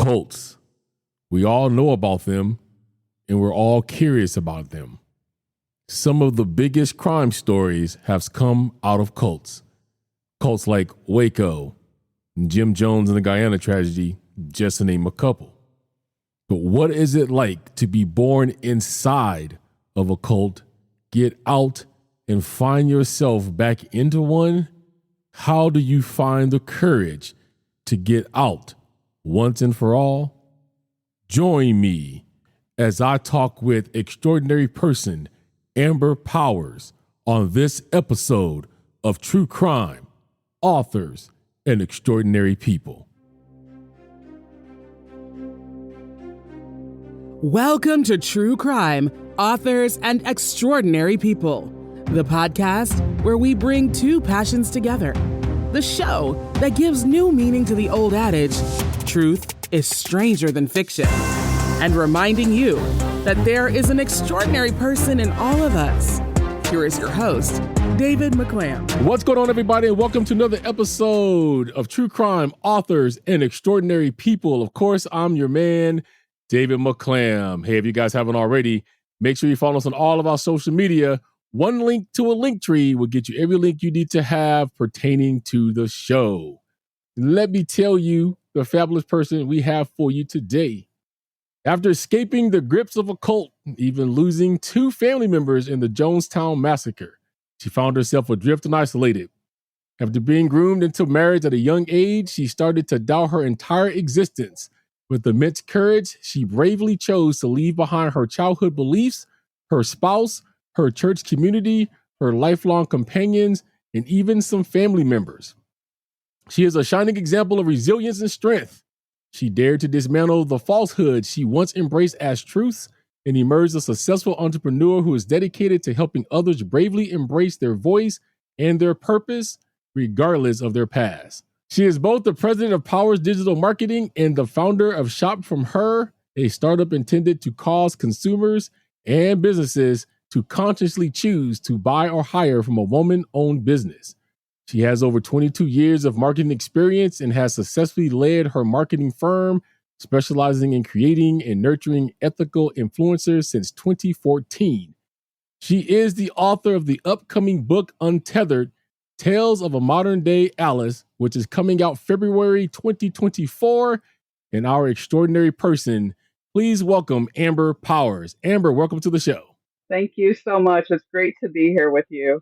Cults. We all know about them, and we're all curious about them. Some of the biggest crime stories have come out of cults. Cults like Waco, Jim Jones and the Guyana tragedy, just to name a couple. But what is it like to be born inside of a cult, get out, and find yourself back into one? How do you find the courage to get out once and for all? Join me as I talk with extraordinary person Amber Powers on this episode of True Crime, Authors, and Extraordinary People. Welcome to True Crime, Authors, and Extraordinary People, the podcast where we bring two passions together. The show that gives new meaning to the old adage, truth is stranger than fiction, and reminding you that there is an extraordinary person in all of us. Here is your host, David McClam. What's going on, everybody, and welcome to another episode of True Crime, Authors, and Extraordinary People. Of course, I'm your man, David McClam. Hey, if you guys haven't already, make sure you follow us on all of our social media. One link to a link tree will get you every link you need to have pertaining to the show. Let me tell you the fabulous person we have for you today. After escaping the grips of a cult, even losing 2 family members in the Jonestown massacre, she found herself adrift and isolated. After being groomed into marriage at a young age, she started to doubt her entire existence. With immense courage, she bravely chose to leave behind her childhood beliefs, her spouse, her church community, her lifelong companions, and even some family members. She is a shining example of resilience and strength. She dared to dismantle the falsehood she once embraced as truths and emerged a successful entrepreneur who is dedicated to helping others bravely embrace their voice and their purpose, regardless of their past. She is both the president of Powers Digital Marketing and the founder of Shop From Her, a startup intended to cause consumers and businesses to consciously choose to buy or hire from a woman-owned business. She has over 22 years of marketing experience and has successfully led her marketing firm, specializing in creating and nurturing ethical influencers since 2014. She is the author of the upcoming book Untethered, Tales of a Modern Day Alice, which is coming out February 2024. And our extraordinary person, please welcome Amber Powers. Amber, welcome to the show. Thank you so much. It's great to be here with you.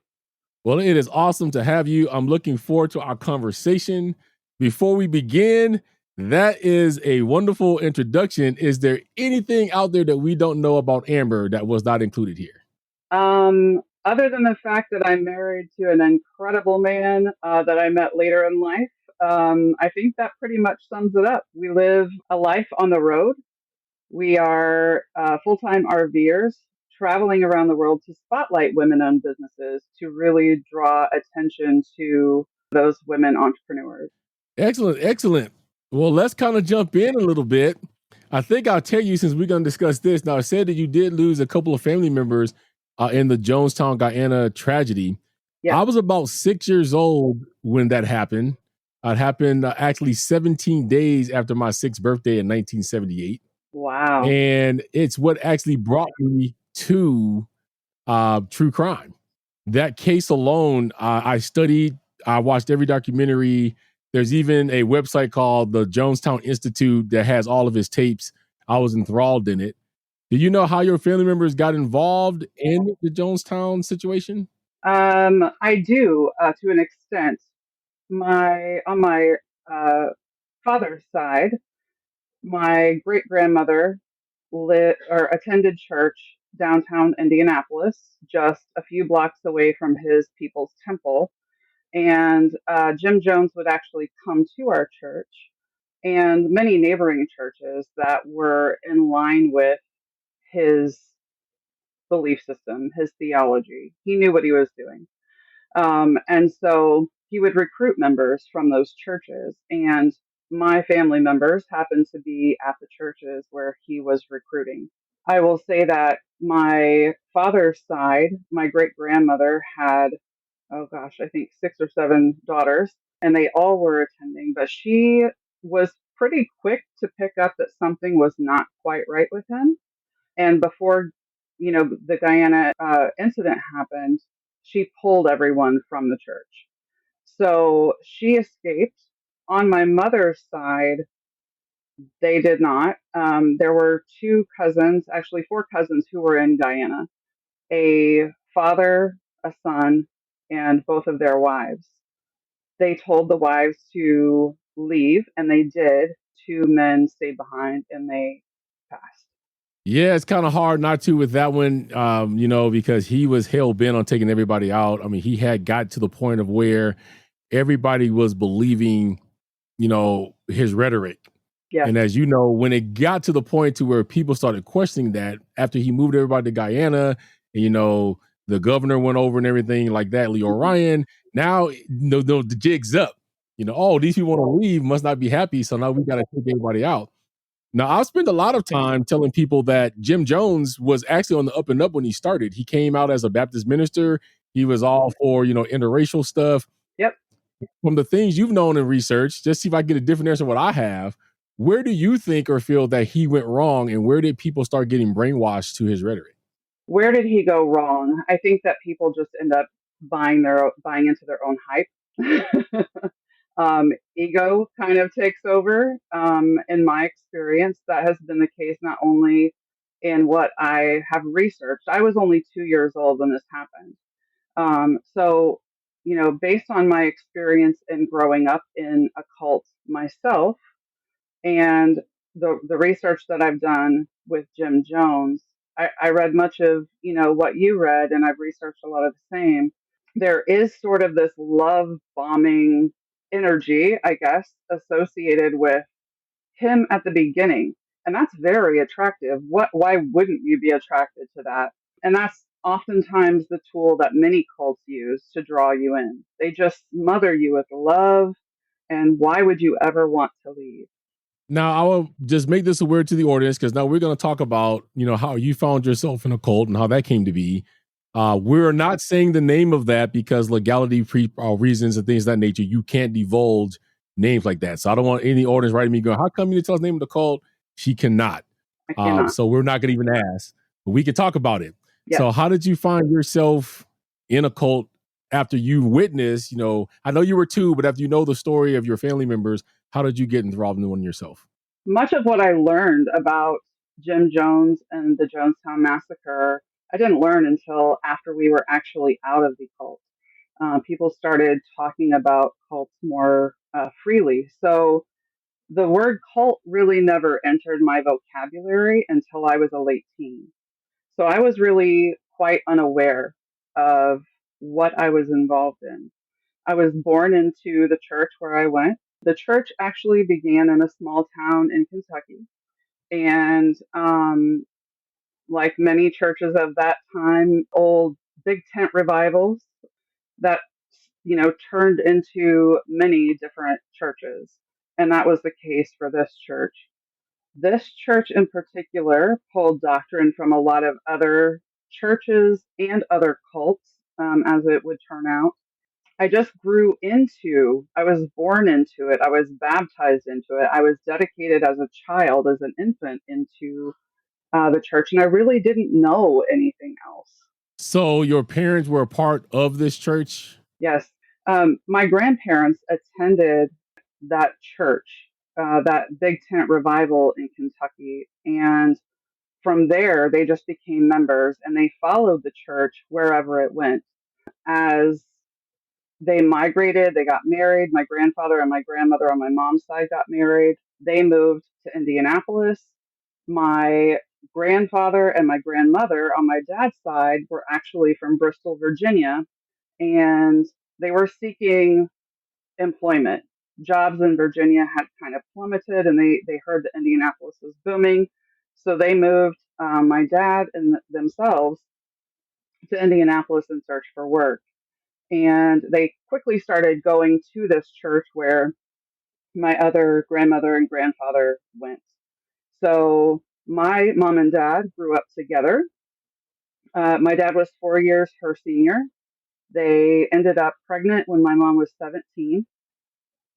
Well, it is awesome to have you. I'm looking forward to our conversation. Before we begin, that is a wonderful introduction. Is there anything out there that we don't know about Amber that was not included here? Other than the fact that I'm married to an incredible man that I met later in life, I think that pretty much sums it up. We live a life on the road. We are full-time RVers, traveling around the world to spotlight women-owned businesses to really draw attention to those women entrepreneurs. Excellent, excellent. Well, let's kind of jump in a little bit. I think I'll tell you, since we're going to discuss this. Now, I said that you did lose a couple of family members in the Jonestown, Guyana tragedy. Yeah. I was about 6 years old when that happened. It happened actually 17 days after my 6th birthday in 1978. Wow. And it's what actually brought me to true crime. That case alone, I studied, I watched every documentary. There's even a website called the Jonestown Institute that has all of his tapes. I was enthralled in it. Do you know how your family members got involved in the Jonestown situation? I do, to an extent. On my father's side, my great grandmother attended church downtown Indianapolis, just a few blocks away from his People's Temple. And Jim Jones would actually come to our church and many neighboring churches that were in line with his belief system, his theology. He knew what he was doing. And so he would recruit members from those churches. And my family members happened to be at the churches where he was recruiting. I will say that my father's side, my great grandmother had, I think 6 or 7 daughters, and they all were attending, but she was pretty quick to pick up that something was not quite right with him. And before, the Guyana incident happened, she pulled everyone from the church. So she escaped. On my mother's side, they did not. There were two cousins, actually four cousins, who were in Guyana, a father, a son, and both of their wives. They told the wives to leave, and they did. Two men stayed behind, and they passed. Yeah, it's kind of hard not to with that one, because he was hell bent on taking everybody out. I mean, he had got to the point of where everybody was believing, his rhetoric. Yes. And as you know, when it got to the point to where people started questioning that after he moved everybody to Guyana, and, the governor went over and everything like that, Leo Ryan, now the jig's up. These people want to leave, must not be happy. So now we got to take everybody out. Now, I've spent a lot of time telling people that Jim Jones was actually on the up and up when he started. He came out as a Baptist minister. He was all for, interracial stuff. Yep. From the things you've known and researched, just see if I can get a different answer than what I have. Where do you think or feel that he went wrong, and where did people start getting brainwashed to his rhetoric? Where did he go wrong? I think that people just end up buying into their own hype. Ego kind of takes over. In my experience, that has been the case not only in what I have researched. I was only 2 years old when this happened. So, based on my experience in growing up in a cult myself, and the research that I've done with Jim Jones, I read much of what you read, and I've researched a lot of the same. There is sort of this love bombing energy, I guess, associated with him at the beginning, and that's very attractive. Why wouldn't you be attracted to that? And that's oftentimes the tool that many cults use to draw you in. They just smother you with love, and why would you ever want to leave? Now, I will just make this aware to the audience, because now we're going to talk about, how you found yourself in a cult and how that came to be. We're not saying the name of that because legality reasons and things of that nature. You can't divulge names like that. So I don't want any audience writing me going, how come you didn't tell us the name of the cult? She cannot. I cannot. So we're not going to even ask, but we can talk about it. Yes. So how did you find yourself in a cult after you witnessed, I know you were two, but after you know the story of your family members, how did you get involved in one yourself? Much of what I learned about Jim Jones and the Jonestown Massacre, I didn't learn until after we were actually out of the cult. People started talking about cults more freely. So the word cult really never entered my vocabulary until I was a late teen. So I was really quite unaware of what I was involved in. I was born into the church where I went. The church actually began in a small town in Kentucky. And like many churches of that time, old big tent revivals that, turned into many different churches. And that was the case for this church. This church in particular pulled doctrine from a lot of other churches and other cults, as it would turn out. I was born into it. I was baptized into it. I was dedicated as a child, as an infant, into the church, and I really didn't know anything else. So your parents were a part of this church? Yes. My grandparents attended that church, that big tent revival in Kentucky, and from there, they just became members, and they followed the church wherever it went. As they migrated, they got married. My grandfather and my grandmother on my mom's side got married. They moved to Indianapolis. My grandfather and my grandmother on my dad's side were actually from Bristol, Virginia, and they were seeking employment. Jobs in Virginia had kind of plummeted, and they heard that Indianapolis was booming. So they moved, my dad and themselves, to Indianapolis in search for work. And they quickly started going to this church where my other grandmother and grandfather went. So my mom and dad grew up together. My dad was 4 years her senior. They ended up pregnant when my mom was 17.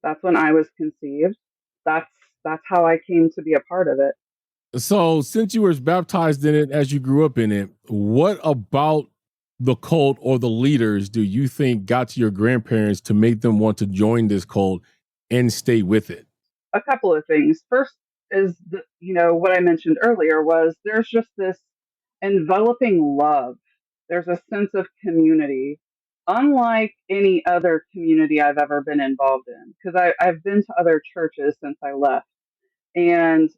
That's when I was conceived. That's that's how I came to be a part of it. So, since you were baptized in it as you grew up in it, what about the cult or the leaders do you think got to your grandparents to make them want to join this cult and stay with it? A couple of things. First is what I mentioned earlier was there's just this enveloping love. There's a sense of community, unlike any other community I've ever been involved in. Because I've been to other churches since I left, and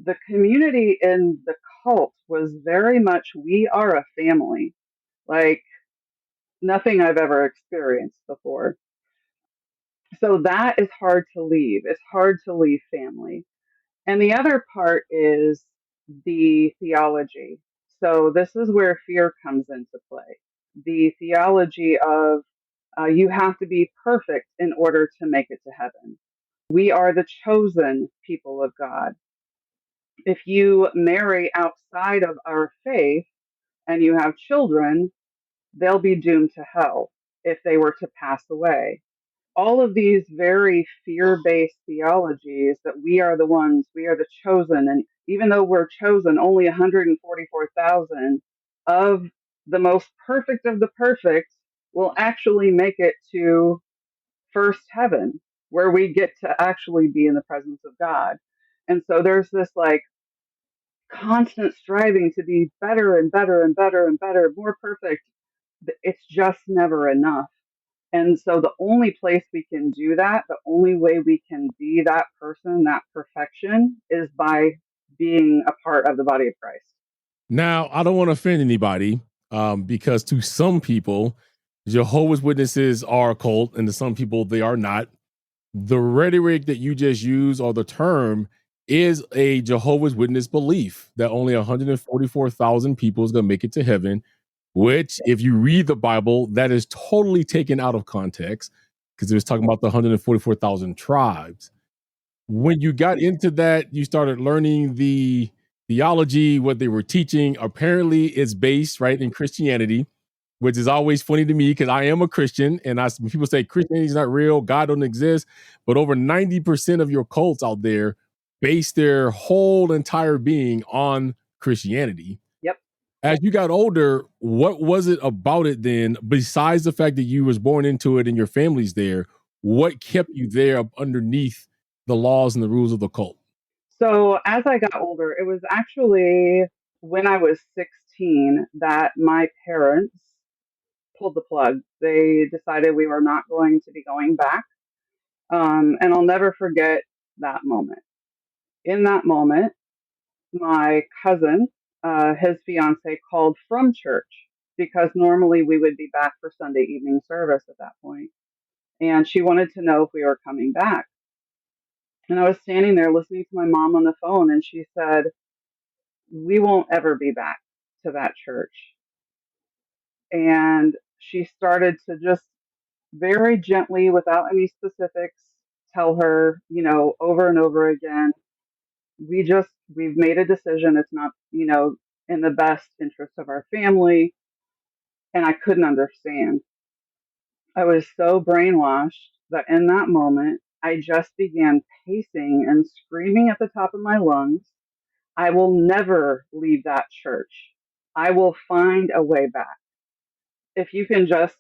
the community in the cult was very much we are a family, like nothing I've ever experienced before. So that is hard to leave. It's hard to leave family. And the other part is the theology. So this is where fear comes into play. The theology of you have to be perfect in order to make it to heaven. We are the chosen people of God. If you marry outside of our faith and you have children, they'll be doomed to hell if they were to pass away. All of these very fear-based theologies that we are the ones, we are the chosen, and even though we're chosen, only 144,000 of the most perfect of the perfect will actually make it to first heaven, where we get to actually be in the presence of God. And so there's this like constant striving to be better and better and better and better, more perfect. It's just never enough. And so the only place we can do that, the only way we can be that person, that perfection, is by being a part of the body of Christ. Now, I don't want to offend anybody because to some people, Jehovah's Witnesses are a cult, and to some people, they are not. The rhetoric that you just used or the term is a Jehovah's Witness belief that only 144,000 people is going to make it to heaven, which, if you read the Bible, that is totally taken out of context because it was talking about the 144,000 tribes. When you got into that, you started learning the theology, what they were teaching. Apparently, it's based right in Christianity, which is always funny to me because I am a Christian, and when people say Christianity is not real, God don't exist, but over 90% of your cults out there base their whole entire being on Christianity. Yep. As you got older, what was it about it then, besides the fact that you was born into it and your family's there? What kept you there underneath the laws and the rules of the cult? So as I got older, it was actually when I was 16 that my parents pulled the plug. They decided we were not going to be going back. And I'll never forget that moment. In that moment, my cousin, his fiance, called from church because normally we would be back for Sunday evening service at that point. And she wanted to know if we were coming back. And I was standing there listening to my mom on the phone, and she said, "We won't ever be back to that church." And she started to just very gently, without any specifics, tell her, over and over again, we've made a decision. It's not, in the best interest of our family. And I couldn't understand. I was so brainwashed that in that moment, I just began pacing and screaming at the top of my lungs, "I will never leave that church. I will find a way back." If you can just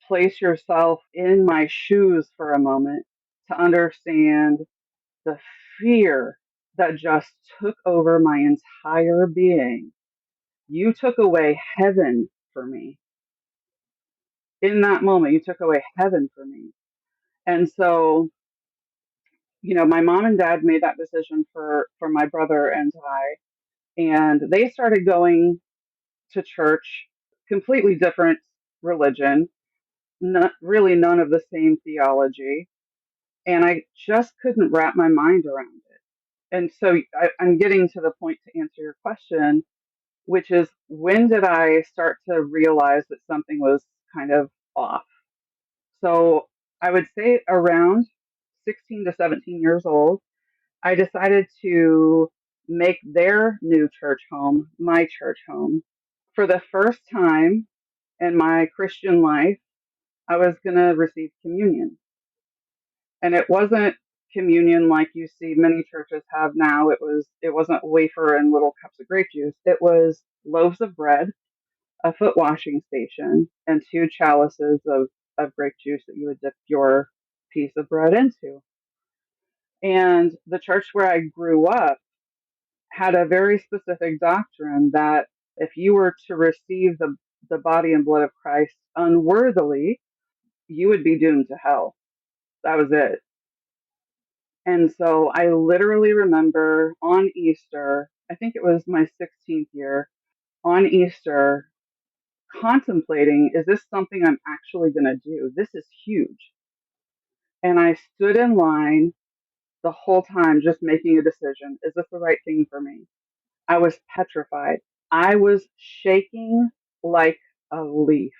place yourself in my shoes for a moment to understand the fear that just took over my entire being. You took away heaven for me. In that moment, you took away heaven for me. And so, my mom and dad made that decision for my brother and I, and they started going to church, completely different religion, not really none of the same theology, and I just couldn't wrap my mind around it. And so I'm getting to the point to answer your question, which is when did I start to realize that something was kind of off? So I would say around 16 to 17 years old, I decided to make their new church home my church home. For the first time in my Christian life, I was going to receive communion. And it wasn't communion like you see many churches have now. It wasn't wafer and little cups of grape juice. It was loaves of bread, a foot washing station, and two chalices of grape juice that you would dip your piece of bread into. And the church where I grew up had a very specific doctrine that if you were to receive the body and blood of Christ unworthily, you would be doomed to hell. That was it. And so I literally remember on Easter, I think it was my 16th year, on Easter, contemplating, is this something I'm actually going to do? This is huge. And I stood in line the whole time just making a decision. Is this the right thing for me? I was petrified. I was shaking like a leaf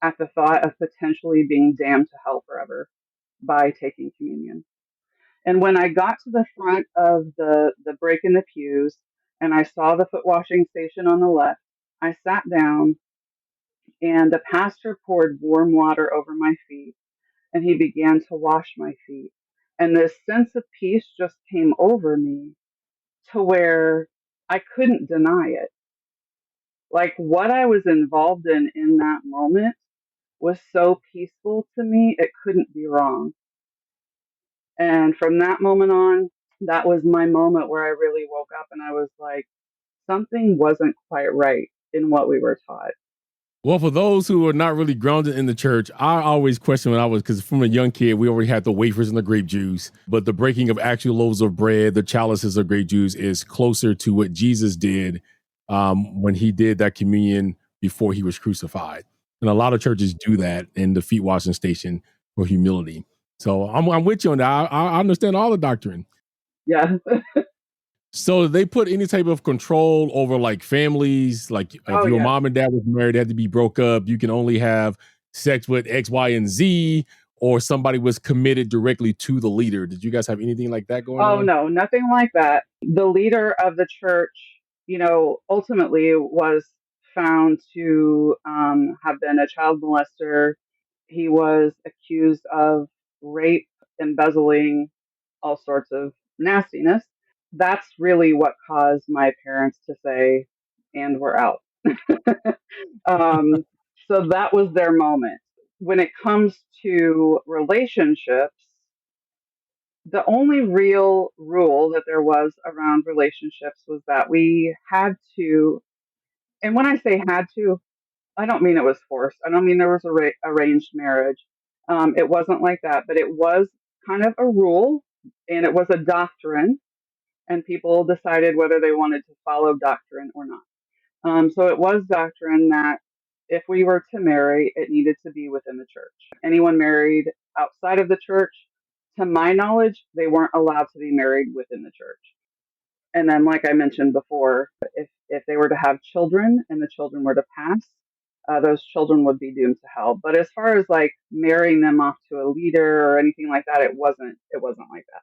at the thought of potentially being damned to hell forever by taking communion. And when I got to the front of the break in the pews and I saw the foot washing station on the left, I sat down and the pastor poured warm water over my feet and he began to wash my feet. And this sense of peace just came over me to where I couldn't deny it. Like what I was involved in that moment was so peaceful to me, it couldn't be wrong. And from that moment on, that was my moment where I really woke up and I was like, something wasn't quite right in what we were taught. Well, for those who are not really grounded in the church, I always question when I was, because from a young kid, we already had the wafers and the grape juice, but the breaking of actual loaves of bread, the chalices of grape juice is closer to what Jesus did when he did that communion before he was crucified. And a lot of churches do that in the feet washing station for humility. So I'm with you on that. I understand all the doctrine. Yeah. So they put any type of control over like families, like if your Yeah. mom and dad was married, they had to be broke up. You can only have sex with X, Y, and Z, or somebody was committed directly to the leader. Did you guys have anything like that going on? Oh, no, nothing like that. The leader of the church, ultimately was found to have been a child molester. He was accused of rape, embezzling, all sorts of nastiness. That's really what caused my parents to say, and we're out. So that was their moment. When it comes to relationships, the only real rule that there was around relationships was that we had to, and when I say had to, I don't mean it was forced. I don't mean there was a arranged marriage. It wasn't like that, but it was kind of a rule and it was a doctrine, and people decided whether they wanted to follow doctrine or not. So it was doctrine that if we were to marry, it needed to be within the church. Anyone married outside of the church, to my knowledge, they weren't allowed to be married within the church. And then, like I mentioned before, if they were to have children and the children were to pass, those children would be doomed to hell. But as far as like marrying them off to a leader or anything like that, it wasn't like that.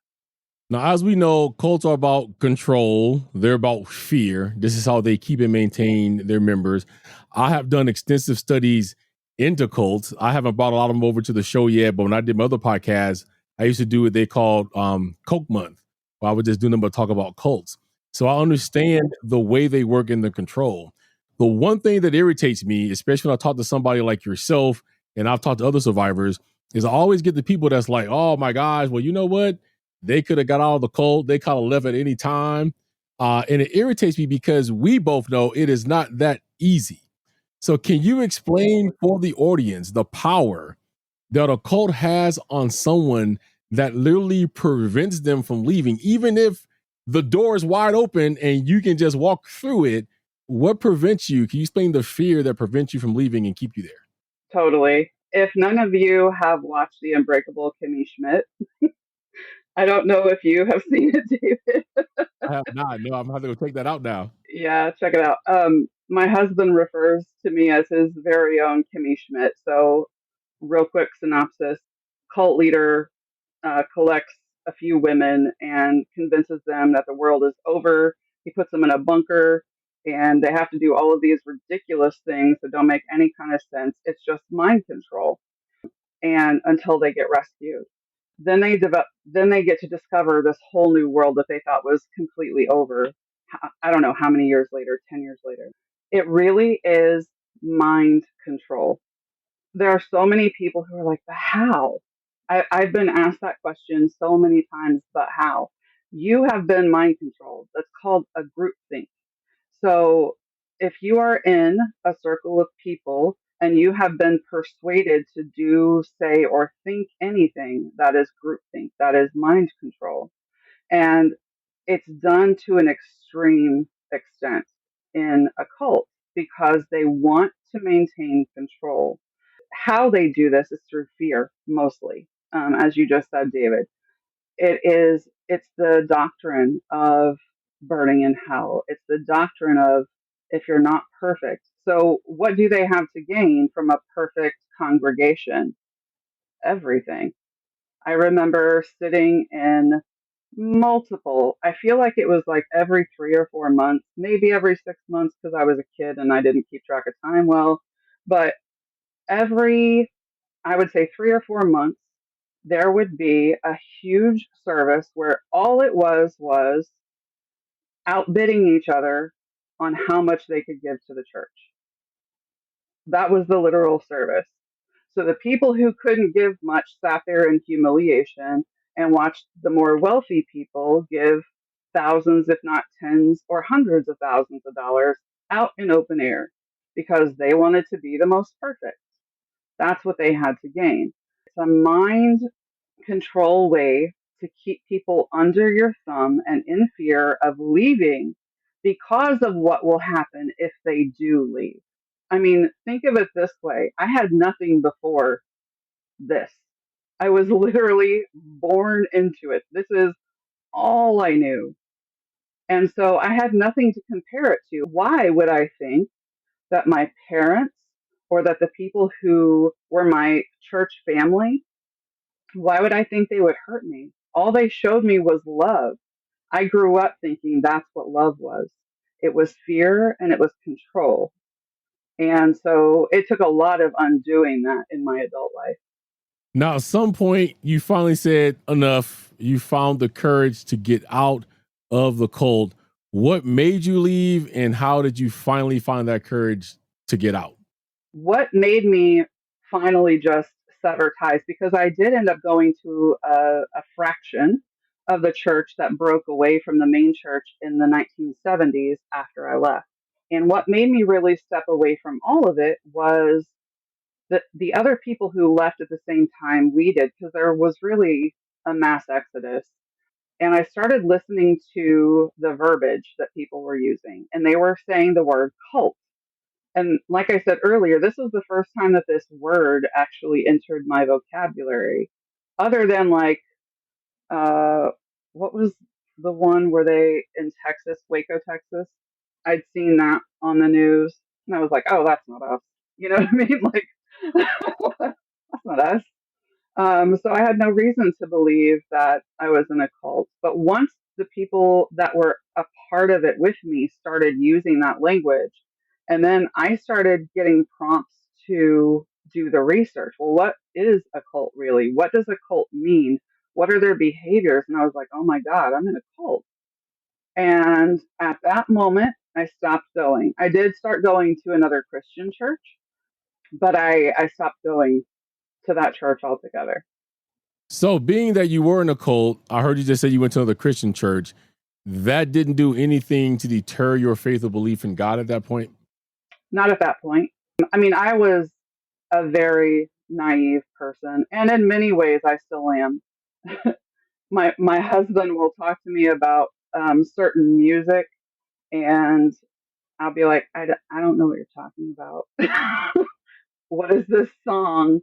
Now, as we know, cults are about control. They're about fear. This is how they keep and maintain their members. I have done extensive studies into cults. I haven't brought a lot of them over to the show yet, but when I did my other podcast, I used to do what they called Cult Month, where I would just do them but talk about cults. So I understand the way they work in the control. The one thing that irritates me, especially when I talk to somebody like yourself and I've talked to other survivors, is I always get the people that's like, oh my gosh, well, you know what? They could have got out of the cult. They could have left at any time. And it irritates me because we both know it is not that easy. So can you explain for the audience the power that a cult has on someone that literally prevents them from leaving, even if the door is wide open and you can just walk through it? What prevents you? Can you explain the fear that prevents you from leaving and keep you there? Totally. If none of you have watched The Unbreakable Kimmy Schmidt, I don't know if you have seen it, David. I have not. No, I'm going to have to take that out now. Yeah, check it out. My husband refers to me as his very own Kimmy Schmidt. So, real quick synopsis: cult leader collects a few women and convinces them that the world is over. He puts them in a bunker, and they have to do all of these ridiculous things that don't make any kind of sense. It's just mind control, and until they get rescued. then they get to discover this whole new world that they thought was completely over. I don't know how many years later, 10 years later. It really is mind control. There are so many people who are like, but how? I've been asked that question so many times, but how? You have been mind controlled. That's called a group think. So if you are in a circle of people and you have been persuaded to do, say, or think anything, that is groupthink, that is mind control. And it's done to an extreme extent in a cult because they want to maintain control. How they do this is through fear, mostly, as you just said, David. It's the doctrine of burning in hell. It's the doctrine of if you're not perfect. So what do they have to gain from a perfect congregation? Everything. I remember sitting in multiple, I feel like it was like every 3 or 4 months, maybe every 6 months because I was a kid and I didn't keep track of time well, but every, I would say 3 or 4 months, there would be a huge service where all it was outbidding each other on how much they could give to the church. That was the literal service. So the people who couldn't give much sat there in humiliation and watched the more wealthy people give thousands, if not tens or hundreds of thousands of dollars out in open air because they wanted to be the most perfect. That's what they had to gain. It's a mind control way to keep people under your thumb and in fear of leaving because of what will happen if they do leave. I mean, think of it this way. I had nothing before this. I was literally born into it. This is all I knew. And so I had nothing to compare it to. Why would I think that my parents or that the people who were my church family, why would I think they would hurt me? All they showed me was love. I grew up thinking that's what love was. It was fear and it was control. And so it took a lot of undoing that in my adult life. Now, at some point, you finally said enough. You found the courage to get out of the cult. What made you leave, and how did you finally find that courage to get out? What made me finally just sever ties, because I did end up going to a fraction of the church that broke away from the main church in the 1970s after I left. And what made me really step away from all of it was the other people who left at the same time we did, because there was really a mass exodus. And I started listening to the verbiage that people were using, and they were saying the word cult. And like I said earlier, this was the first time that this word actually entered my vocabulary, other than like, uh, what was the one where they in Texas, Waco, Texas? I'd seen that on the news, and I was like, oh, that's not us. You know what I mean? Like, that's not us. So I had no reason to believe that I was in a cult. But once the people that were a part of it with me started using that language, and then I started getting prompts to do the research. Well, what is a cult really? What does a cult mean? What are their behaviors? And I was like, oh my God, I'm in a cult. And at that moment, I stopped going. I did start going to another Christian church, but I stopped going to that church altogether. So, being that you were in a cult, I heard you just say you went to another Christian church. That didn't do anything to deter your faith or belief in God at that point? Not at that point. I mean, I was a very naive person, and in many ways, I still am. My husband will talk to me about certain music, and I'll be like, I don't know what you're talking about. What is this song?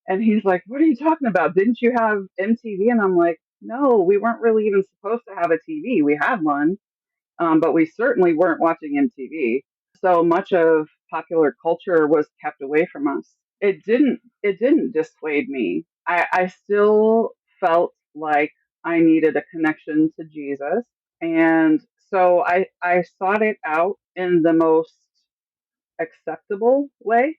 And he's like, what are you talking about? Didn't you have MTV? And I'm like, no, we weren't really even supposed to have a TV. We had one, but we certainly weren't watching MTV. So much of popular culture was kept away from us. It didn't dissuade me. I still felt like I needed a connection to Jesus. And so I sought it out in the most acceptable way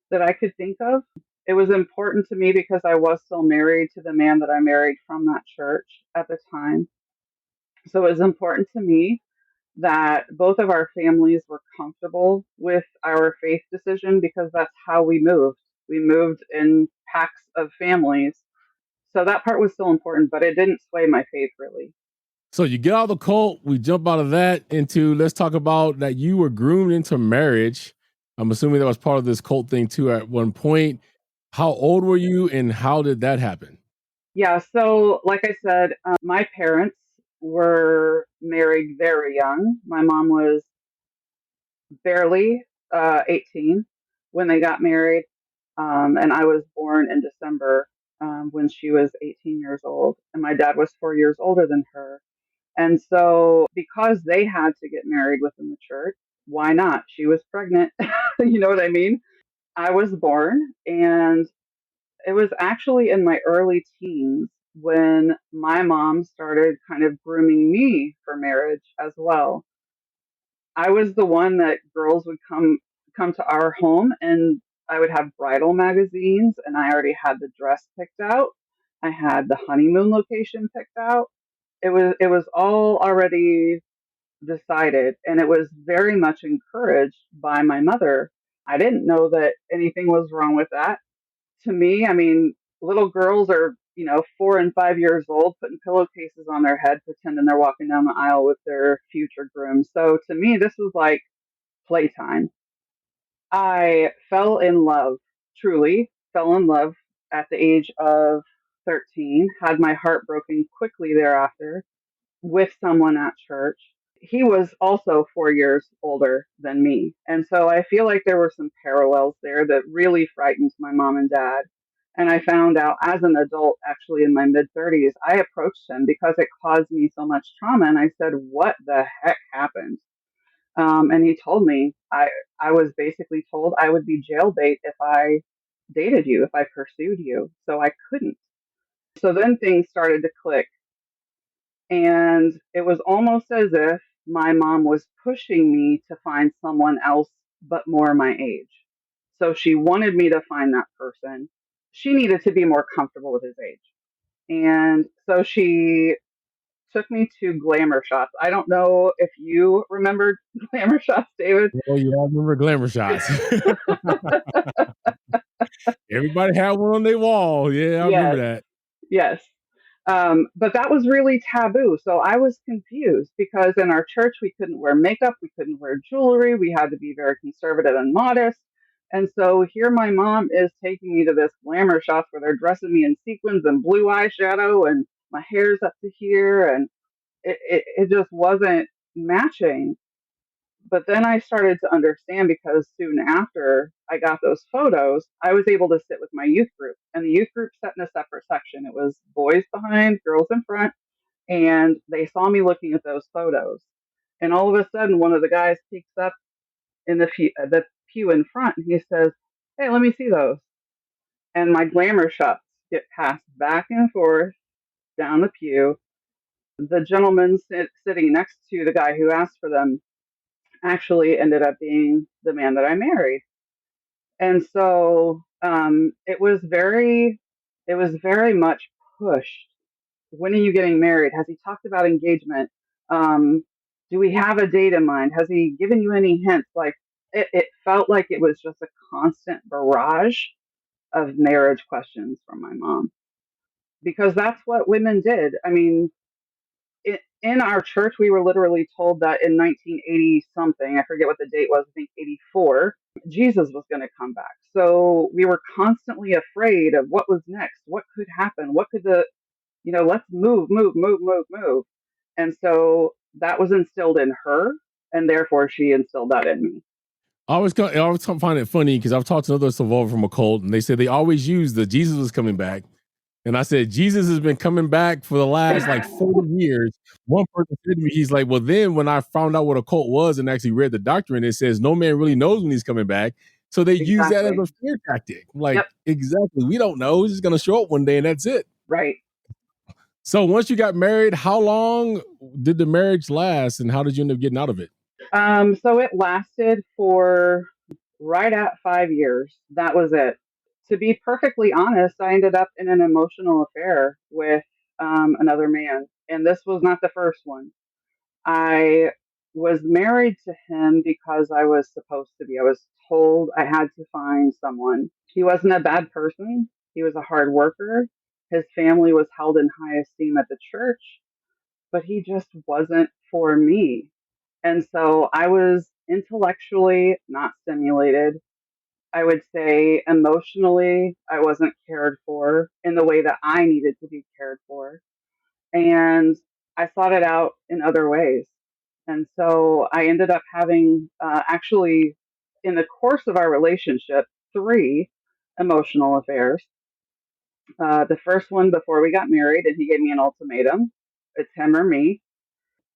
that I could think of. It was important to me because I was still married to the man that I married from that church at the time. So it was important to me that both of our families were comfortable with our faith decision because that's how we moved. We moved in packs of families. So that part was still important, but it didn't sway my faith really. So you get out of the cult, we jump out of that into, let's talk about that you were groomed into marriage. I'm assuming that was part of this cult thing too at one point. How old were you and how did that happen? Yeah, so like I said, my parents were married very young. My mom was barely 18 when they got married, and I was born in December when she was 18 years old, and my dad was 4 years older than her. And so, because they had to get married within the church, why not? She was pregnant. You know what I mean? I was born, and it was actually in my early teens when my mom started kind of grooming me for marriage as well. I was the one that girls would come to our home, and I would have bridal magazines, and I already had the dress picked out. I had the honeymoon location picked out. It was all already decided, and it was very much encouraged by my mother. I didn't know that anything was wrong with that. To me, I mean, little girls are, 4 and 5 years old, putting pillowcases on their head, pretending they're walking down the aisle with their future groom. So to me, this was like playtime. I fell in love, truly fell in love at the age of 13, had my heart broken quickly thereafter with someone at church. He was also 4 years older than me. And so I feel like there were some parallels there that really frightened my mom and dad. And I found out as an adult, actually in my mid 30s, I approached him because it caused me so much trauma. And I said, "What the heck happened?" And he told me I was basically told I would be jail bait if I dated you, if I pursued you. So I couldn't. So then things started to click. And it was almost as if my mom was pushing me to find someone else, but more my age. So she wanted me to find that person. She needed to be more comfortable with his age. And so she took me to glamour shots. I don't know if you remember glamour shots, David. Oh, yeah, I remember glamour shots. Everybody had one on their wall. Yeah, I remember Yes, that. yes. But that was really taboo. So I was confused because in our church, we couldn't wear makeup, we couldn't wear jewelry, we had to be very conservative and modest. And so here my mom is taking me to this glamour shots where they're dressing me in sequins and blue eyeshadow and my hair's up to here. And it just wasn't matching. But then I started to understand because soon after I got those photos, I was able to sit with my youth group. And the youth group sat in a separate section. It was boys behind, girls in front. And they saw me looking at those photos. And all of a sudden, one of the guys peeks up in the pew in front and he says, "Hey, let me see those." And my glamour shots get passed back and forth down the pew. The gentleman sitting next to the guy who asked for them actually ended up being the man that I married. And so it was very much pushed. When are you getting married? Has he talked about engagement? Um, do we have a date in mind? Has he given you any hints? Like it felt like it was just a constant barrage of marriage questions from my mom because that's what women did. I mean, in our church, we were literally told that in 1980 something, I forget what the date was, I think 84, Jesus was going to come back. So we were constantly afraid of what was next, what could happen, what could let's move, move, move, move, move. And so that was instilled in her, and therefore she instilled that in me. I always find it funny because I've talked to another survivor from a cult, and they said they always use the Jesus was coming back. And I said, Jesus has been coming back for the last like 40 years. One person said to me, he's like, well, then when I found out what a cult was and actually read the doctrine, it says no man really knows when he's coming back. So they use that as Exactly. a fear tactic. I'm like, Yep. exactly. We don't know. He's just going to show up one day and that's it. Right. So once you got married, how long did the marriage last and how did you end up getting out of it? So it lasted for right at 5 years. That was it. to be perfectly honest, I ended up in an emotional affair with another man. And this was not the first one. I was married to him because I was supposed to be. I was told I had to find someone. He wasn't a bad person. He was a hard worker. His family was held in high esteem at the church, but he just wasn't for me. And so I was intellectually not stimulated. I would say emotionally, I wasn't cared for in the way that I needed to be cared for. And I sought it out in other ways. And so I ended up having, actually, in the course of our relationship, three emotional affairs. The first one before we got married, and he gave me an ultimatum: it's him or me.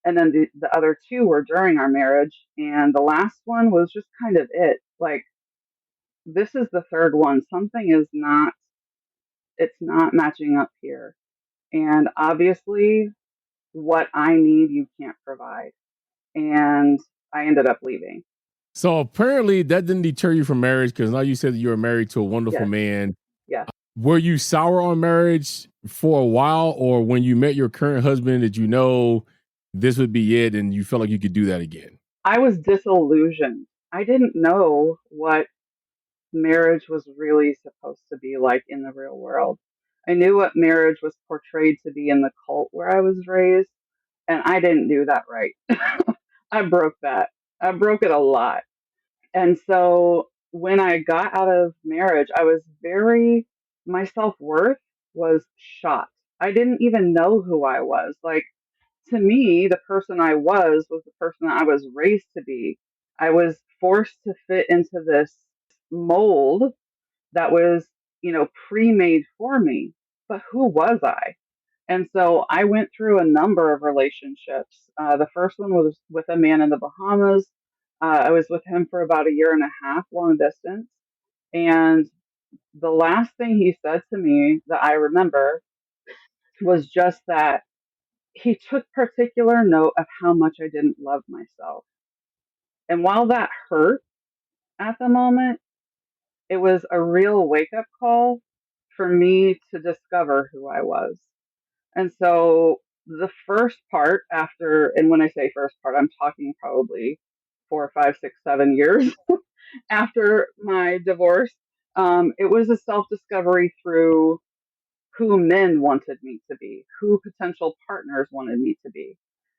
And then the other two were during our marriage. And the last one was just kind of it. Like, this is the third one. Something is not, it's not matching up here. And obviously, what I need, you can't provide. And I ended up leaving. So apparently that didn't deter you from marriage, because now you said that you were married to a wonderful Yes, man. yes. Were you sour on marriage for a while, or when you met your current husband, did you know this would be it and you felt like you could do that again? I was disillusioned. I didn't know what marriage was really supposed to be like in the real world. I knew what marriage was portrayed to be in the cult where I was raised, and I didn't do that right. I broke that. I broke it a lot. And so when I got out of marriage, I was very, my self worth was shot. I didn't even know who I was. Like, to me, the person I was the person I was raised to be. I was forced to fit into this mold that was, pre made for me. But who was I? And so I went through a number of relationships. The first one was with a man in the Bahamas. I was with him for about a year and a half, long distance. And the last thing he said to me that I remember was just that he took particular note of how much I didn't love myself. And while that hurt at the moment, it was a real wake up call for me to discover who I was. And so the first part after, and when I say first part, I'm talking probably 4, 5, 6, 7 years after my divorce, it was a self discovery through who men wanted me to be, who potential partners wanted me to be.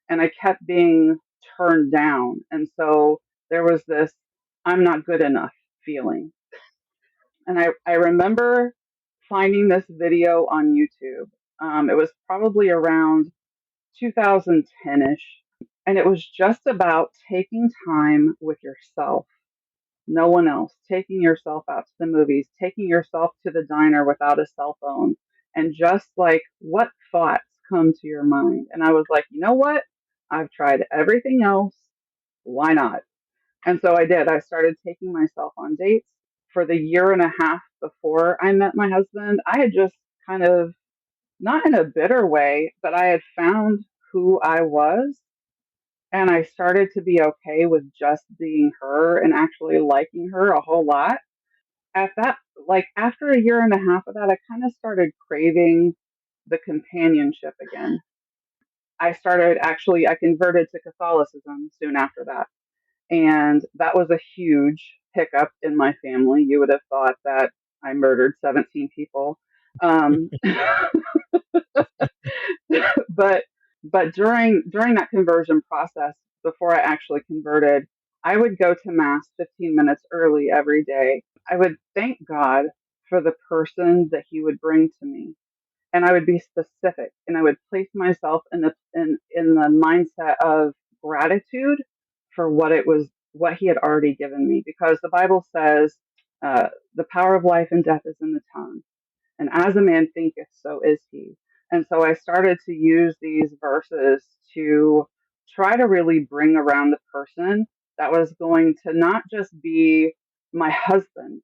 And I kept being turned down. And so there was this I'm not good enough feeling. And I remember finding this video on YouTube. It was probably around 2010 ish. And it was just about taking time with yourself, no one else, taking yourself out to the movies, taking yourself to the diner without a cell phone, and just like what thoughts come to your mind. And I was like, you know what? I've tried everything else. Why not? And so I did. I started taking myself on dates for the year and a half before I met my husband. I had just kind of, not in a bitter way, but I had found who I was, and I started to be okay with just being her and actually liking her a whole lot. At that, like after a year and a half of that, I kind of started craving the companionship again. I converted to Catholicism soon after that. And that was a huge hiccup in my family. You would have thought that I murdered 17 people. Um, but during that conversion process, before I actually converted, I would go to mass 15 minutes early every day. I would thank God for the person that he would bring to me, and I would be specific, and I would place myself in the mindset of gratitude for what he had already given me, because the Bible says the power of life and death is in the tongue, and as a man thinketh, so is he. And so I started to use these verses to try to really bring around the person that was going to not just be my husband,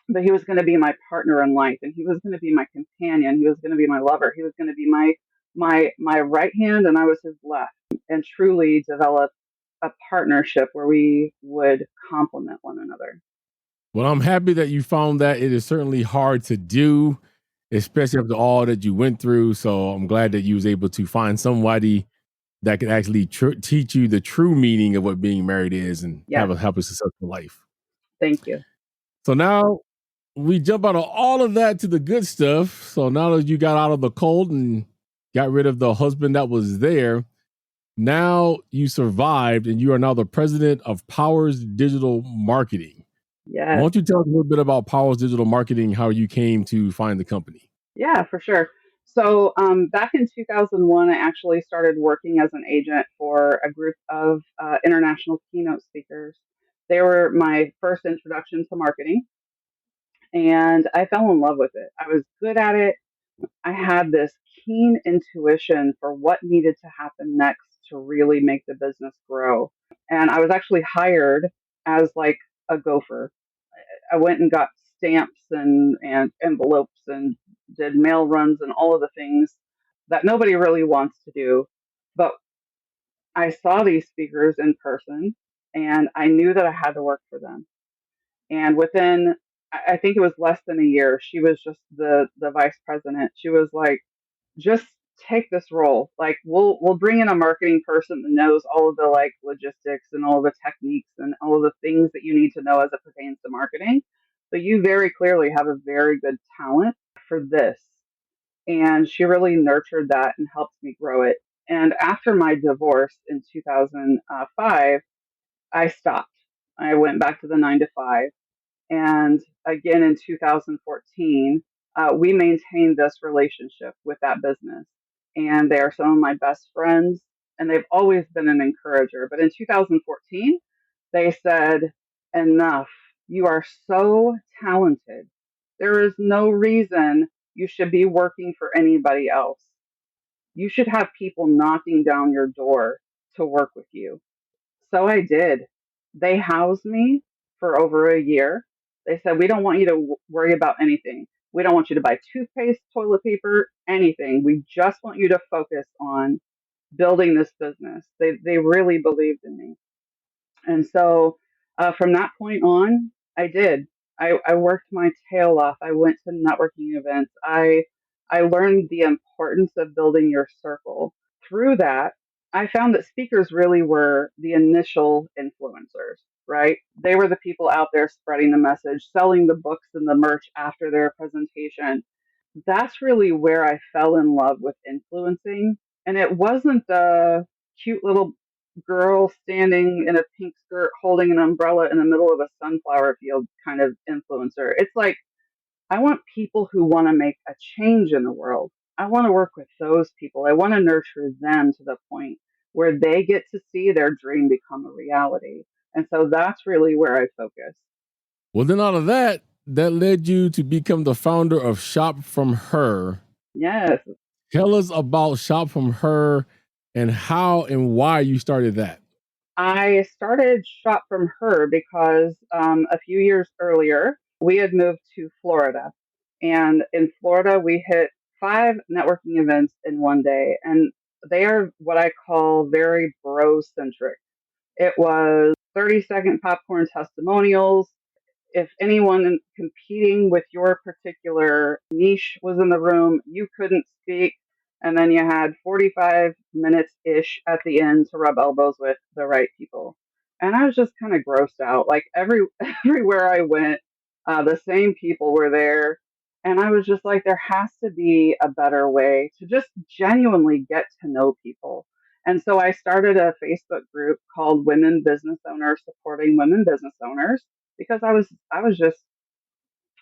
but he was going to be my partner in life, and he was going to be my companion. He was going to be my lover. He was going to be my right hand, and I was his left, and truly develop a partnership where we would complement one another. Well, I'm happy that you found that. It is certainly hard to do, especially after all that you went through. So I'm glad that you was able to find somebody that could actually teach you the true meaning of what being married is and Yes, have a successful life. thank you. So now we jump out of all of that to the good stuff. So now that you got out of the cold and got rid of the husband that was there, now you survived and you are now the president of Powers Digital Marketing. Why Yes. don't you tell us a little bit about Powers Digital Marketing, how you came to find the company? Yeah, for sure. So back in 2001, I actually started working as an agent for a group of international keynote speakers. They were my first introduction to marketing, and I fell in love with it. I was good at it. I had this keen intuition for what needed to happen next to really make the business grow. And I was actually hired as like a gopher. I went and got stamps and envelopes and did mail runs and all of the things that nobody really wants to do. But I saw these speakers in person and I knew that I had to work for them. And within, I think it was less than a year, she was just the vice president. She was like, just take this role. Like we'll bring in a marketing person that knows all of the like logistics and all the techniques and all of the things that you need to know as it pertains to marketing. But you very clearly have a very good talent for this. And she really nurtured that and helped me grow it. And after my divorce in 2005, I stopped. I went back to the 9 to 5. And again in 2014, we maintained this relationship with that business. And they are some of my best friends, and they've always been an encourager. But in 2014, they said, enough. You are so talented. There is no reason you should be working for anybody else. You should have people knocking down your door to work with you. So I did. They housed me for over a year. They said, we don't want you to worry about anything. We don't want you to buy toothpaste, toilet paper, anything. We just want you to focus on building this business. They really believed in me. And so from that point on, I did. I worked my tail off. I went to networking events. I learned the importance of building your circle. Through that, I found that speakers really were the initial influencers, right? They were the people out there spreading the message, selling the books and the merch after their presentation. That's really where I fell in love with influencing. And it wasn't the cute little girl standing in a pink skirt holding an umbrella in the middle of a sunflower field kind of influencer. It's like, I want people who want to make a change in the world. I want to work with those people. I want to nurture them to the point where they get to see their dream become a reality. And so that's really where I focus. Well, then out of that, that led you to become the founder of Shop From Her. Yes. Tell us about Shop From Her and how and why you started that. I started Shop From Her because a few years earlier, we had moved to Florida. And in Florida, we hit 5 networking events in one day. And they are what I call very bro centric. It was 30-second popcorn testimonials. If anyone competing with your particular niche was in the room, you couldn't speak. And then you had 45 minutes ish at the end to rub elbows with the right people. And I was just kind of grossed out. Like everywhere I went, the same people were there. And I was just like, there has to be a better way to just genuinely get to know people. And so I started a Facebook group called Women Business Owners Supporting Women Business Owners because I was just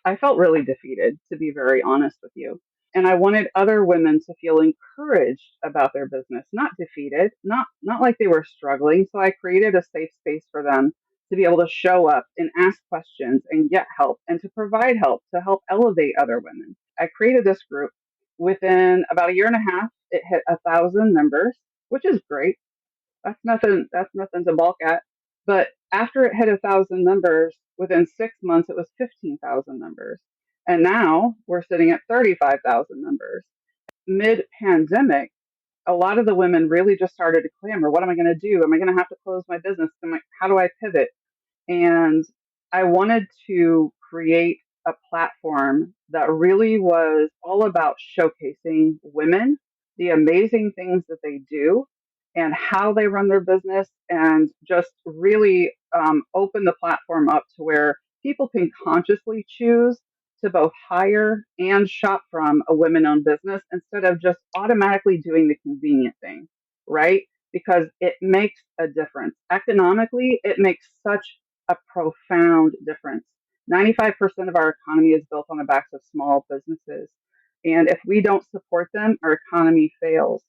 I felt really defeated, to be very honest with you. And I wanted other women to feel encouraged about their business, not defeated, not like they were struggling. So I created a safe space for them to be able to show up and ask questions and get help and to provide help to help elevate other women. I created this group. Within about a year and a half, it hit 1,000 members, which is great. That's nothing to balk at. But after it hit 1,000 members, within 6 months it was 15,000 members, and now we're sitting at 35,000 members. Mid pandemic, a lot of the women really just started to clamor. What am I going to do? Am I going to have to close my business? How do I pivot? And I wanted to create a platform that really was all about showcasing women, the amazing things that they do, and how they run their business, and just really open the platform up to where people can consciously choose to both hire and shop from a women owned business instead of just automatically doing the convenient thing, right? Because it makes a difference. Economically, it makes such a profound difference. 95% of our economy is built on the backs of small businesses. And if we don't support them, our economy fails.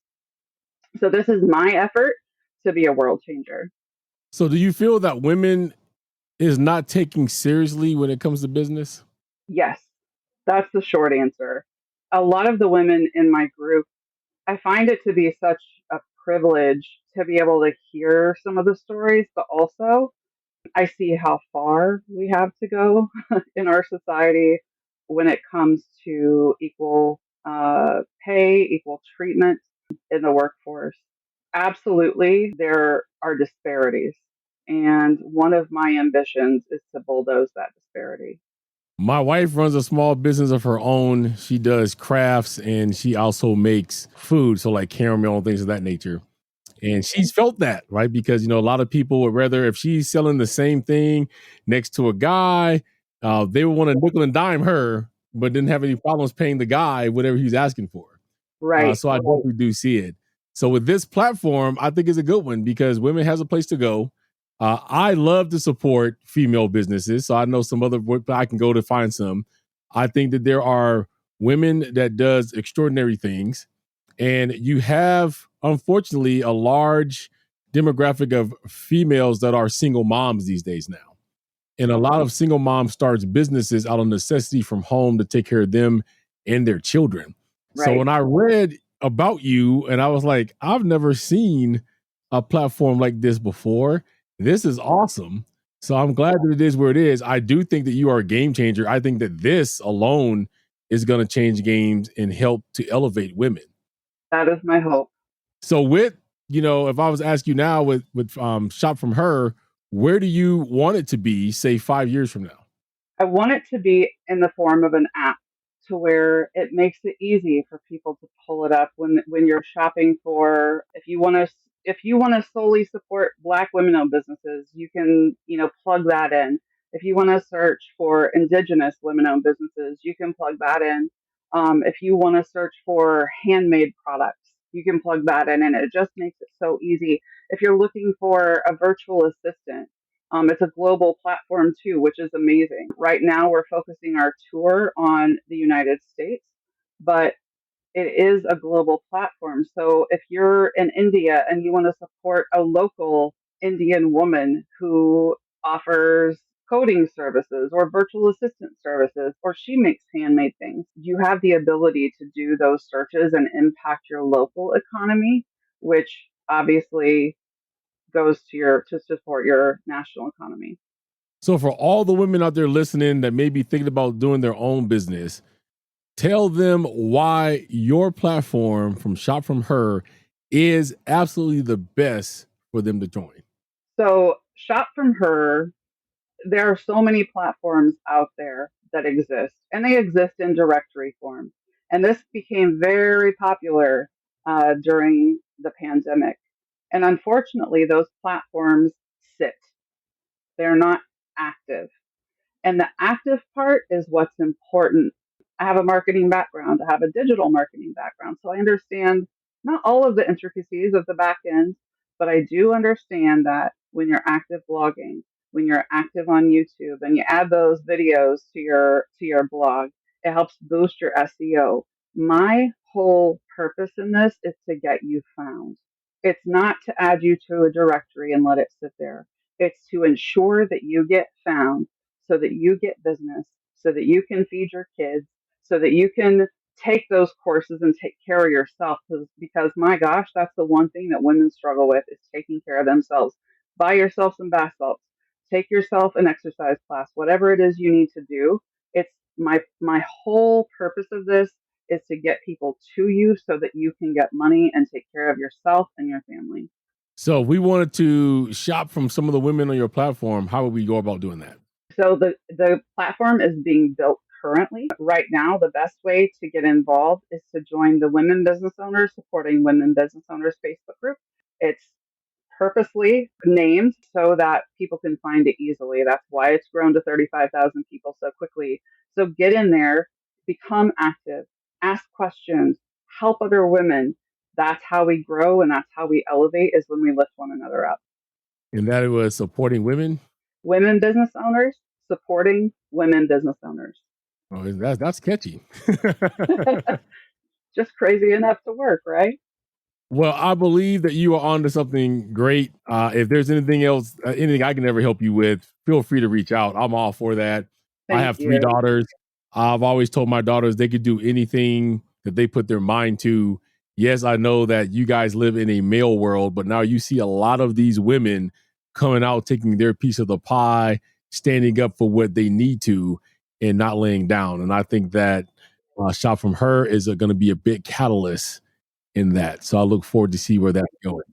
So this is my effort to be a world changer. So do you feel that women is not taking seriously when it comes to business? Yes, that's the short answer. A lot of the women in my group, I find it to be such a privilege to be able to hear some of the stories, but also I see how far we have to go in our society when it comes to equal pay, equal treatment in the workforce. Absolutely, there are disparities. And one of my ambitions is to bulldoze that disparity. My wife runs a small business of her own. She does crafts and she also makes food, so like caramel and things of that nature. And she's felt that, right? Because, a lot of people would rather, if she's selling the same thing next to a guy, they would want to nickel and dime her, but didn't have any problems paying the guy whatever he's asking for. Right. So I definitely do see it. So with this platform, I think it's a good one because women has a place to go. I love to support female businesses, so I know some other I can go to find some. I think that there are women that does extraordinary things, and you have unfortunately a large demographic of females that are single moms these days now. And a lot of single moms starts businesses out of necessity from home to take care of them and their children. So Right. when I read about you, and I was like, I've never seen a platform like this before. This is awesome. So I'm glad that it is where it is. I do think that you are a game changer. I think that this alone is going to change games and help to elevate women. That is my hope. So with, if I was to ask you now with Shop From Her, where do you want it to be, say 5 years from now? I want it to be in the form of an app to where it makes it easy for people to pull it up when you're shopping for if you want to solely support Black women-owned businesses, you can plug that in. If you want to search for Indigenous women-owned businesses, you can plug that in. If you want to search for handmade products, you can plug that in, and it just makes it so easy. If you're looking for a virtual assistant, it's a global platform too, which is amazing. Right now, we're focusing our tour on the United States, but it is a global platform. So if you're in India and you want to support a local Indian woman who offers coding services or virtual assistant services, or she makes handmade things, you have the ability to do those searches and impact your local economy, which obviously goes to support your national economy. So for all the women out there listening that may be thinking about doing their own business, tell them why your platform from Shop From Her is absolutely the best for them to join. So Shop From Her, there are so many platforms out there that exist, and they exist in directory form. And this became very popular during the pandemic. And unfortunately, those platforms sit. They're not active. And the active part is what's important. I have a marketing background. I have a digital marketing background. So I understand not all of the intricacies of the back end, but I do understand that when you're active blogging, when you're active on YouTube and you add those videos to your blog, it helps boost your SEO. My whole purpose in this is to get you found. It's not to add you to a directory and let it sit there. It's to ensure that you get found so that you get business, so that you can feed your kids, so that you can take those courses and take care of yourself. Because my gosh, that's the one thing that women struggle with is taking care of themselves. Buy yourself some bath salts, take yourself an exercise class, whatever it is you need to do. It's my whole purpose of this is to get people to you so that you can get money and take care of yourself and your family. So if we wanted to shop from some of the women on your platform, how would we go about doing that? So the platform is being built currently. Right now, the best way to get involved is to join the Women Business Owners Supporting Women Business Owners Facebook group. It's purposely named so that people can find it easily. That's why it's grown to 35,000 people so quickly. So get in there, become active, ask questions, help other women. That's how we grow and that's how we elevate, is when we lift one another up. And that it was supporting women. Women business owners supporting women business owners. Oh, that's catchy. Just crazy enough to work, right? Well, I believe that you are onto something great. If there's anything else, anything I can ever help you with, feel free to reach out. I'm all for that. I have 3 daughters. I've always told my daughters they could do anything that they put their mind to. Yes, I know that you guys live in a male world, but now you see a lot of these women coming out, taking their piece of the pie, standing up for what they need to, and not laying down. And I think that shot from her is going to be a big catalyst in that. So I look forward to see where that's going.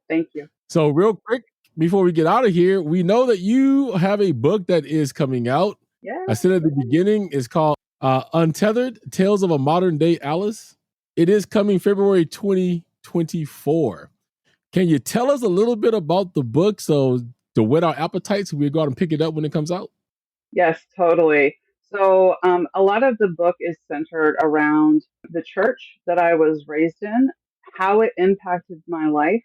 Thank you. So real quick, before we get out of here, we know that you have a book that is coming out. Yeah. I said at the beginning, it's called Untethered, Tales of a Modern Day Alice. It is coming February 2024. Can you tell us a little bit about the book so to whet our appetites, we go out and pick it up when it comes out? Yes, totally. So a lot of the book is centered around the church that I was raised in, how it impacted my life.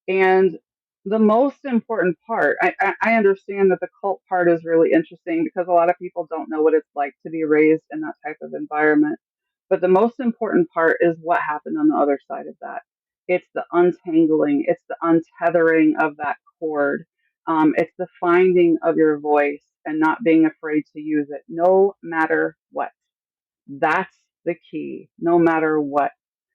And the most important part, I understand that the cult part is really interesting because a lot of people don't know what it's like to be raised in that type of environment. But the most important part is what happened on the other side of that. It's the untangling, it's the untethering of that cord. It's the finding of your voice and not being afraid to use it, no matter what. That's the key, no matter what.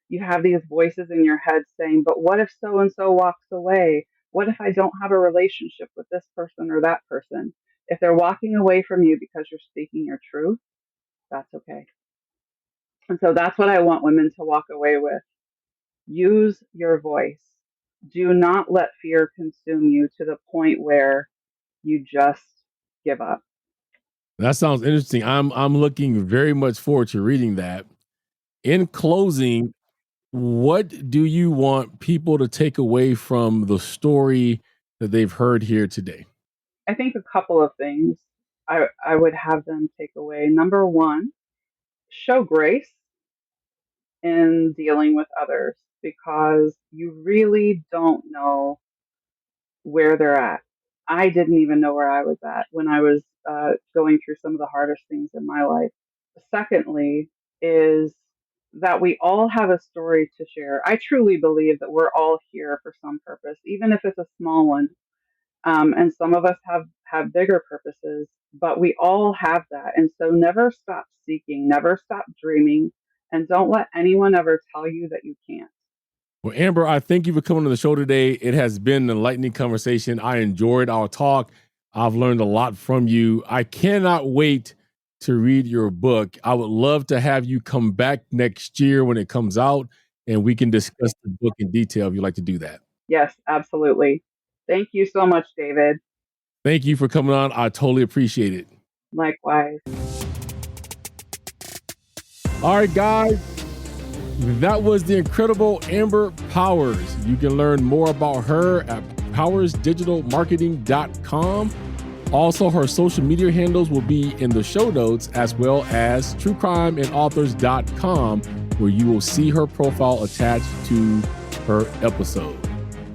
You have these voices in your head saying, but what if so and so walks away? What if I don't have a relationship with this person or that person? If they're walking away from you because you're speaking your truth, that's okay. And so that's what I want women to walk away with. Use your voice. Do not let fear consume you to the point where you just give up. That sounds interesting. I'm looking very much forward to reading that. In closing, what do you want people to take away from the story that they've heard here today? I think a couple of things I would have them take away. Number one, show grace in dealing with others because you really don't know where they're at. I didn't even know where I was at when I was going through some of the hardest things in my life. Secondly, is that we all have a story to share. I truly believe that we're all here for some purpose, even if it's a small one. And some of us have bigger purposes, but we all have that. And so never stop seeking, never stop dreaming, and don't let anyone ever tell you that you can't. Well, Amber, I thank you for coming on the show today. It has been an enlightening conversation. I enjoyed our talk. I've learned a lot from you. I cannot wait to read your book. I would love to have you come back next year when it comes out and we can discuss the book in detail if you'd like to do that. Yes, absolutely. Thank you so much, David. Thank you for coming on. I totally appreciate it. Likewise. All right, guys. That was the incredible Amber Powers. You can learn more about her at powersdigitalmarketing.com. Also, her social media handles will be in the show notes, as well as truecrimeandauthors.com, where you will see her profile attached to her episode.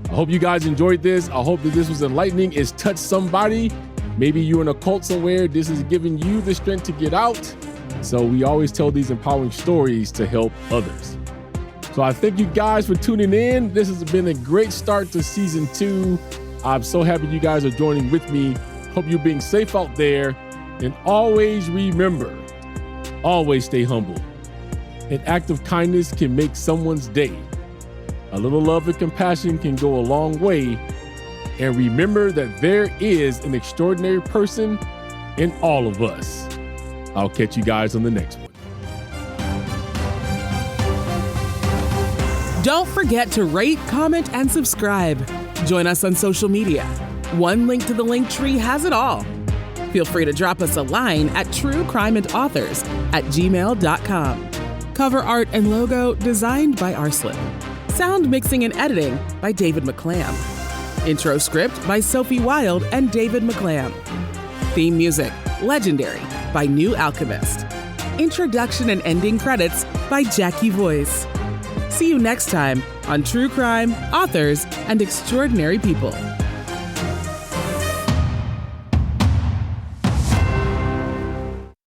I hope you guys enjoyed this. I hope that this was enlightening. It's touched somebody. Maybe you're in a cult somewhere. This is giving you the strength to get out. So we always tell these empowering stories to help others. So I thank you guys for tuning in. This has been a great start to season 2. I'm so happy you guys are joining with me. Hope you're being safe out there. And always remember, always stay humble. An act of kindness can make someone's day. A little love and compassion can go a long way. And remember that there is an extraordinary person in all of us. I'll catch you guys on the next one. Don't forget to rate, comment, and subscribe. Join us on social media. One link to the link tree has it all. Feel free to drop us a line at truecrimeandauthors@gmail.com. Cover art and logo designed by Arslan. Sound mixing and editing by David McClam. Intro script by Sophie Wild and David McClam. Theme music, Legendary, by New Alchemist. Introduction and ending credits by Jackie Voice. See you next time on True Crime, Authors, and Extraordinary People.